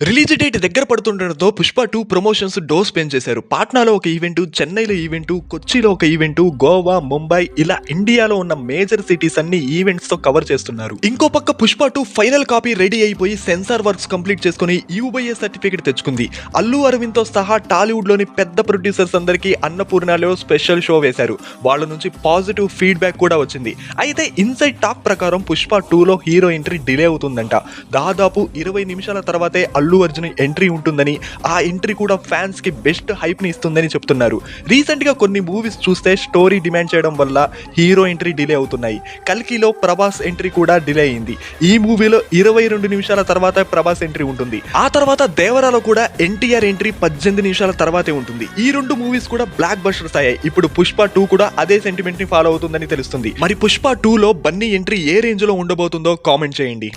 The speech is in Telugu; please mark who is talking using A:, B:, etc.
A: రిలీజ్ డేట్ దగ్గర పడుతుండటంతో 'పుష్ప 2' ప్రమోషన్స్ డోస్ పెంచేశారు. పాట్నాలో ఒక ఈవెంట్, చెన్నైలో ఈవెంట్, కొచ్చిలో ఒక ఈవెంట్, గోవా, ముంబై ఇలా ఇండియాలో ఉన్న మేజర్ సిటీస్ అన్ని ఈవెంట్స్ తో కవర్ చేస్తున్నారు. ఇంకో పక్క 'పుష్ప 2' ఫైనల్ కాపీ రెడీ అయిపోయి సెన్సార్ వర్క్స్ కంప్లీట్ చేసుకుని యూబీఏ సర్టిఫికేట్ తెచ్చుకుంది. అల్లు అరవింద్ తో సహా టాలీవుడ్ లోని పెద్ద ప్రొడ్యూసర్స్ అందరికీ అన్నపూర్ణలో స్పెషల్ షో వేశారు. వాళ్ళ నుంచి పాజిటివ్ ఫీడ్బ్యాక్ కూడా వచ్చింది. అయితే ఇన్సైడ్ టాక్ ప్రకారం 'పుష్ప 2'లో హీరో ఎంట్రీ డిలే అవుతుందంట. దాదాపు 20 నిమిషాల తర్వాతే అల్లు అర్జున్ ఎంట్రీ ఉంటుందని, ఆ ఎంట్రీ కూడా ఫ్యాన్స్ కి బెస్ట్ హైప్ ని ఇస్తుందని చెప్తున్నారు. రీసెంట్ గా కొన్ని మూవీస్ చూస్తే స్టోరీ డిమాండ్ చేయడం వల్ల హీరో ఎంట్రీ డిలే అవుతున్నాయి. కల్కిలో ప్రభాస్ ఎంట్రీ కూడా డిలే అయింది. ఈ మూవీలో 22 నిమిషాల తర్వాత ప్రభాస్ ఎంట్రీ ఉంటుంది. ఆ తర్వాత దేవరాలో కూడా ఎన్టీఆర్ ఎంట్రీ 18 నిమిషాల తర్వాతే ఉంటుంది. ఈ రెండు మూవీస్ కూడా బ్లాక్ బస్టర్స్ అయ్యాయి. ఇప్పుడు 'పుష్ప 2' కూడా అదే సెంటిమెంట్ ని ఫాలో అవుతుందని తెలుస్తుంది. మరి 'పుష్ప 2'లో బన్నీ ఎంట్రీ ఏ రేంజ్ లో ఉండబోతుందో కామెంట్ చేయండి.